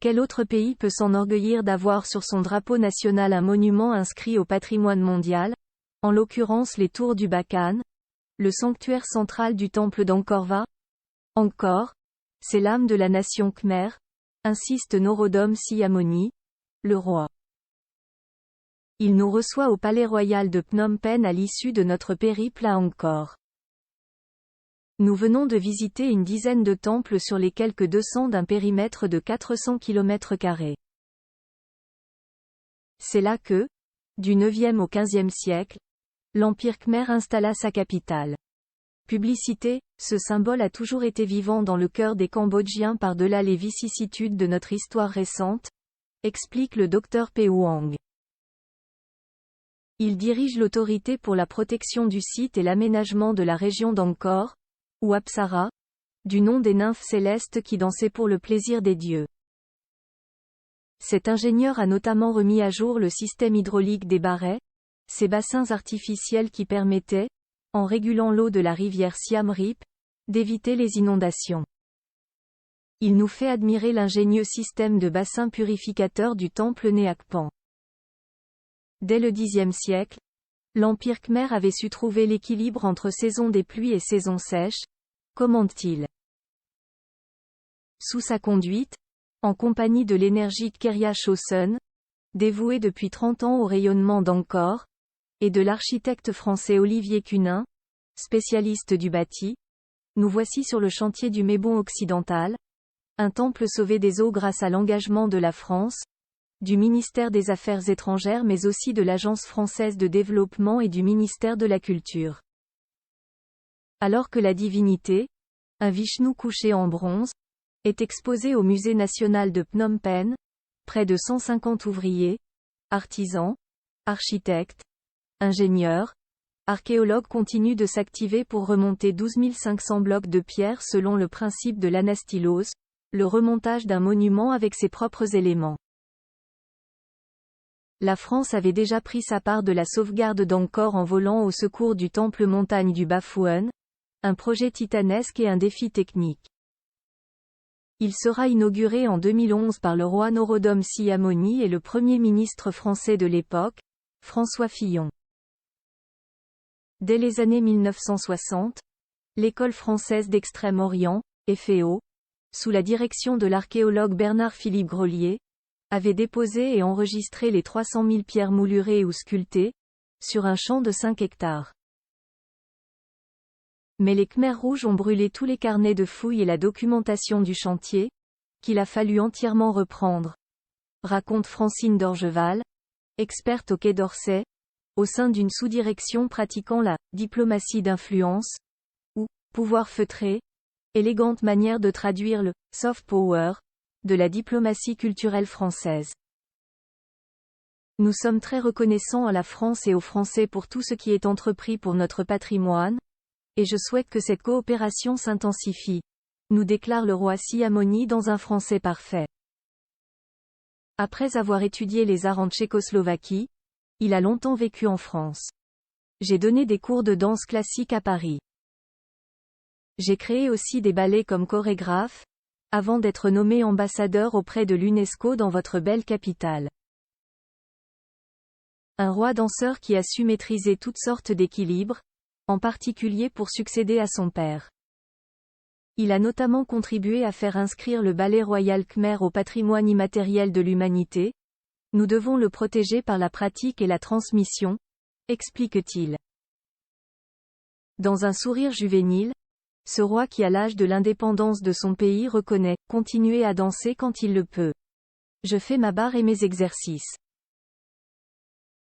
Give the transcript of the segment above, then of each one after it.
Quel autre pays peut s'enorgueillir d'avoir sur son drapeau national un monument inscrit au patrimoine mondial, en l'occurrence les tours du Bacan, le sanctuaire central du temple d'Angkor-Wat? Angkor, c'est l'âme de la nation khmer, insiste Norodom Sihamoni, le roi. Il nous reçoit au palais royal de Phnom Penh à l'issue de notre périple à Angkor. Nous venons de visiter une dizaine de temples sur les quelques 200 d'un périmètre de 400 km². C'est là que, du 9e au 15e siècle, l'Empire khmer installa sa capitale. Publicité, ce symbole a toujours été vivant dans le cœur des Cambodgiens par-delà les vicissitudes de notre histoire récente, explique le Dr Peuang. Il dirige l'autorité pour la protection du site et l'aménagement de la région d'Angkor, ou Apsara, du nom des nymphes célestes qui dansaient pour le plaisir des dieux. Cet ingénieur a notamment remis à jour le système hydraulique des barrets, ces bassins artificiels qui permettaient, en régulant l'eau de la rivière Siam Reap, d'éviter les inondations. Il nous fait admirer l'ingénieux système de bassins purificateurs du temple Neakpan. Dès le Xe siècle, l'Empire khmer avait su trouver l'équilibre entre saison des pluies et saison sèche, commente-t-il. Sous sa conduite, en compagnie de l'énergique Kerya Chosun, dévoué depuis 30 ans au rayonnement d'Angkor, et de l'architecte français Olivier Cunin, spécialiste du bâti, nous voici sur le chantier du Mébon occidental, un temple sauvé des eaux grâce à l'engagement de la France, du ministère des Affaires étrangères mais aussi de l'Agence française de développement et du ministère de la Culture. Alors que la divinité, un Vishnu couché en bronze, est exposé au Musée national de Phnom Penh, près de 150 ouvriers, artisans, architectes, ingénieurs, archéologues continuent de s'activer pour remonter 12 500 blocs de pierre selon le principe de l'anastylose, le remontage d'un monument avec ses propres éléments. La France avait déjà pris sa part de la sauvegarde d'Angkor en volant au secours du temple montagne du Baphuon, un projet titanesque et un défi technique. Il sera inauguré en 2011 par le roi Norodom Sihamoni et le Premier ministre français de l'époque, François Fillon. Dès les années 1960, l'École française d'Extrême-Orient, EFEO, sous la direction de l'archéologue Bernard-Philippe Grolier, avait déposé et enregistré les 300 000 pierres moulurées ou sculptées, sur un champ de 5 hectares. Mais les Khmers rouges ont brûlé tous les carnets de fouilles et la documentation du chantier, qu'il a fallu entièrement reprendre, raconte Francine Dorgeval, experte au Quai d'Orsay, au sein d'une sous-direction pratiquant la « diplomatie d'influence » ou « pouvoir feutré », élégante manière de traduire le « soft power » de la diplomatie culturelle française. Nous sommes très reconnaissants à la France et aux Français pour tout ce qui est entrepris pour notre patrimoine, et je souhaite que cette coopération s'intensifie, nous déclare le roi Sihamoni dans un français parfait. Après avoir étudié les arts en Tchécoslovaquie, il a longtemps vécu en France. J'ai donné des cours de danse classique à Paris. J'ai créé aussi des ballets comme chorégraphe, avant d'être nommé ambassadeur auprès de l'UNESCO dans votre belle capitale. Un roi danseur qui a su maîtriser toutes sortes d'équilibres, en particulier pour succéder à son père. Il a notamment contribué à faire inscrire le ballet royal khmer au patrimoine immatériel de l'humanité. Nous devons le protéger par la pratique et la transmission, explique-t-il. Dans un sourire juvénile, ce roi qui à l'âge de l'indépendance de son pays reconnaît « continuer à danser quand il le peut. Je fais ma barre et mes exercices ».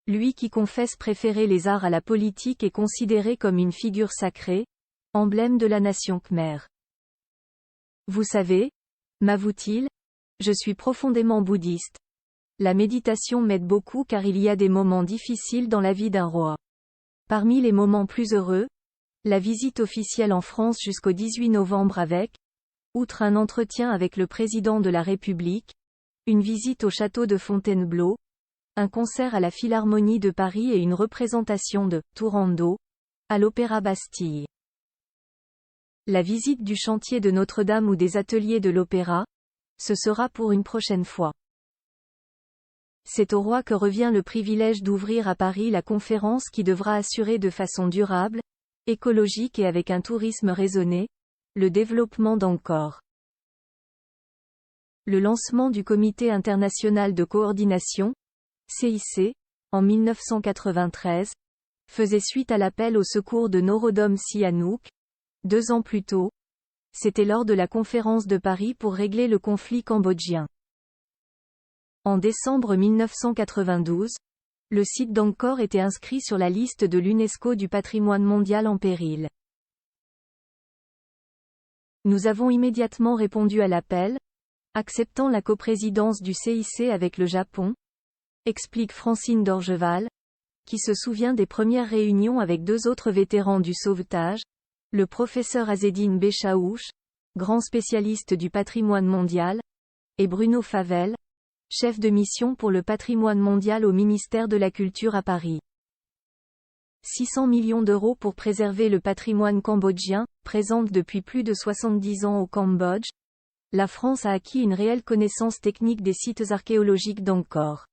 Lui qui confesse préférer les arts à la politique est considéré comme une figure sacrée, emblème de la nation khmer. Vous savez, m'avoue-t-il, je suis profondément bouddhiste. La méditation m'aide beaucoup car il y a des moments difficiles dans la vie d'un roi. Parmi les moments plus heureux, la visite officielle en France jusqu'au 18 novembre avec, outre un entretien avec le président de la République, une visite au château de Fontainebleau, un concert à la Philharmonie de Paris et une représentation de Turandot à l'Opéra Bastille. La visite du chantier de Notre-Dame ou des ateliers de l'Opéra, ce sera pour une prochaine fois. C'est au roi que revient le privilège d'ouvrir à Paris la conférence qui devra assurer de façon durable, écologique et avec un tourisme raisonné, le développement d'Angkor. Le lancement du Comité international de coordination, CIC, en 1993, faisait suite à l'appel au secours de Norodom Sihanouk. 2 ans plus tôt, c'était lors de la conférence de Paris pour régler le conflit cambodgien. En décembre 1992, le site d'Angkor était inscrit sur la liste de l'UNESCO du patrimoine mondial en péril. Nous avons immédiatement répondu à l'appel, acceptant la coprésidence du CIC avec le Japon, explique Francine Dorgeval, qui se souvient des premières réunions avec 2 autres vétérans du sauvetage, le professeur Azzedine Béchaouch, grand spécialiste du patrimoine mondial, et Bruno Favel, chef de mission pour le patrimoine mondial au ministère de la Culture à Paris. 600 millions d'euros pour préserver le patrimoine cambodgien, présente depuis plus de 70 ans au Cambodge. La France a acquis une réelle connaissance technique des sites archéologiques d'Angkor.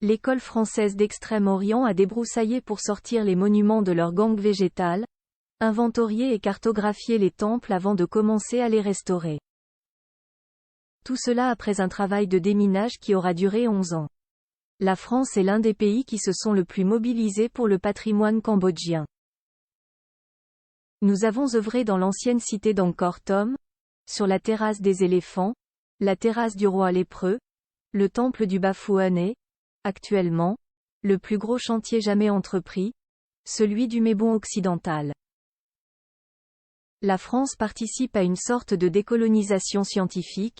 L'école française d'Extrême-Orient a débroussaillé pour sortir les monuments de leur gangue végétale, inventorié et cartographié les temples avant de commencer à les restaurer. Tout cela après un travail de déminage qui aura duré 11 ans. La France est l'un des pays qui se sont le plus mobilisés pour le patrimoine cambodgien. Nous avons œuvré dans l'ancienne cité d'Angkor Thom, sur la terrasse des éléphants, la terrasse du roi lépreux, le temple du Baphuon et, actuellement, le plus gros chantier jamais entrepris, celui du Mébon occidental. La France participe à une sorte de décolonisation scientifique,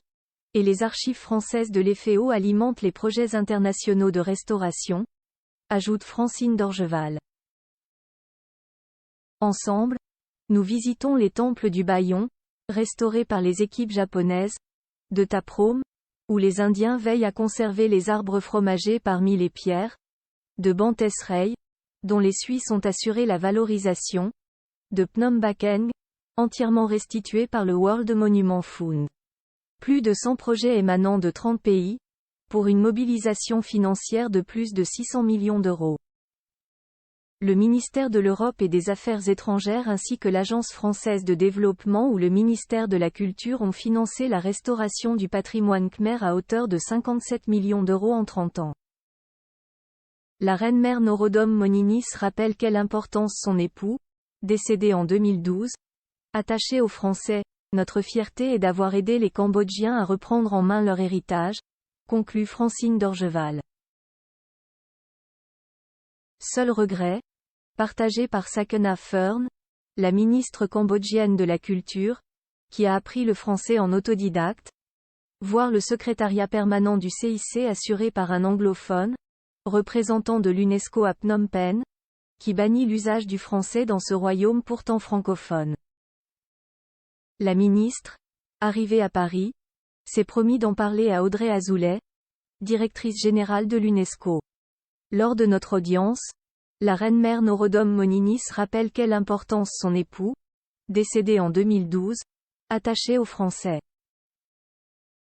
et les archives françaises de l'EFEO alimentent les projets internationaux de restauration, ajoute Francine Dorgeval. Ensemble, nous visitons les temples du Bayon, restaurés par les équipes japonaises, de Taprom, où les Indiens veillent à conserver les arbres fromagers parmi les pierres, de Bantes Rey, dont les Suisses ont assuré la valorisation, de Phnom Baken, entièrement restitué par le World Monument Fund. Plus de 100 projets émanant de 30 pays, pour une mobilisation financière de plus de 600 millions d'euros. Le ministère de l'Europe et des Affaires étrangères ainsi que l'Agence française de développement ou le ministère de la Culture ont financé la restauration du patrimoine khmer à hauteur de 57 millions d'euros en 30 ans. La reine-mère Norodom Moninis rappelle quelle importance son époux, décédé en 2012, attaché aux Français. Notre fierté est d'avoir aidé les Cambodgiens à reprendre en main leur héritage, conclut Francine Dorgeval. Seul regret, partagé par Sakena Fern, la ministre cambodgienne de la Culture, qui a appris le français en autodidacte, voir le secrétariat permanent du CIC assuré par un anglophone, représentant de l'UNESCO à Phnom Penh, qui bannit l'usage du français dans ce royaume pourtant francophone. La ministre, arrivée à Paris, s'est promis d'en parler à Audrey Azoulay, directrice générale de l'UNESCO. Lors de notre audience, la reine-mère Norodom Moninis rappelle quelle importance son époux, décédé en 2012, attachait aux Français.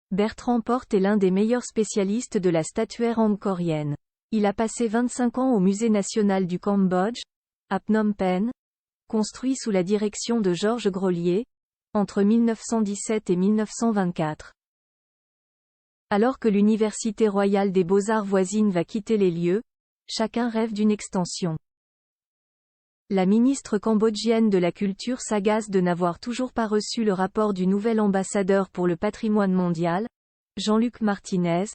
Bertrand Porte est l'un des meilleurs spécialistes de la statuaire angkorienne. Il a passé 25 ans au Musée national du Cambodge, à Phnom Penh, construit sous la direction de Georges Grolier, entre 1917 et 1924. Alors que l'Université royale des beaux-arts voisine va quitter les lieux, chacun rêve d'une extension. La ministre cambodgienne de la Culture s'agace de n'avoir toujours pas reçu le rapport du nouvel ambassadeur pour le patrimoine mondial, Jean-Luc Martinez,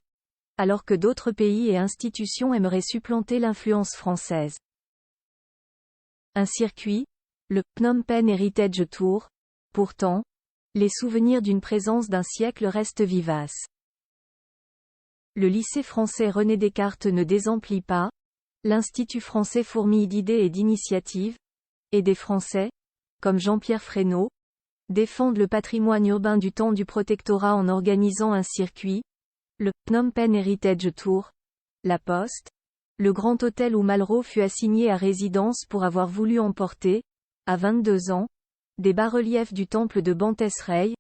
alors que d'autres pays et institutions aimeraient supplanter l'influence française. Un circuit, le Phnom Penh Heritage Tour. Pourtant, les souvenirs d'une présence d'un siècle restent vivaces. Le lycée français René Descartes ne désemplit pas, l'Institut français fourmille d'idées et d'initiatives, et des Français, comme Jean-Pierre Fresneau, défendent le patrimoine urbain du temps du protectorat en organisant un circuit, le Phnom Penh Heritage Tour, la Poste, le grand hôtel où Malraux fut assigné à résidence pour avoir voulu emporter, à 22 ans, des bas-reliefs du temple de Bantes Rey,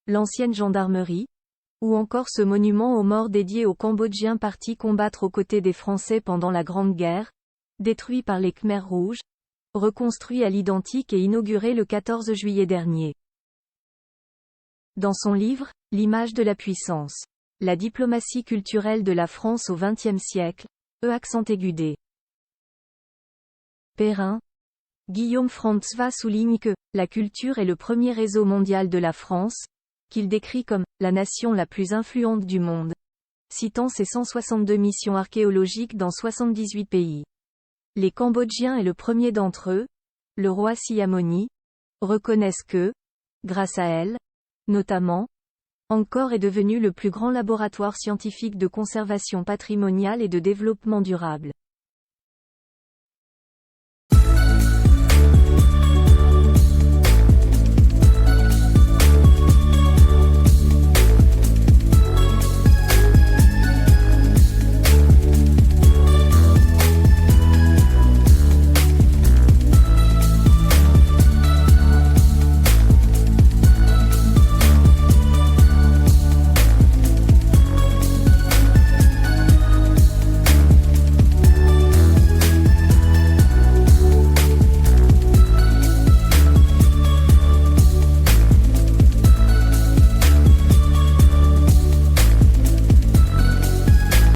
l'ancienne gendarmerie, ou encore ce monument aux morts dédié aux Cambodgiens partis combattre aux côtés des Français pendant la Grande Guerre, détruit par les Khmers rouges, reconstruit à l'identique et inauguré le 14 juillet dernier. Dans son livre, L'image de la puissance. La diplomatie culturelle de la France au XXe siècle, accent aigu D. Perrin, Guillaume Frantzva souligne que « la culture est le premier réseau mondial de la France », qu'il décrit comme « la nation la plus influente du monde », citant ses 162 missions archéologiques dans 78 pays. Les Cambodgiens et le premier d'entre eux, le roi Sihamoni, reconnaissent que, grâce à elle, notamment, Angkor est devenu le plus grand laboratoire scientifique de conservation patrimoniale et de développement durable.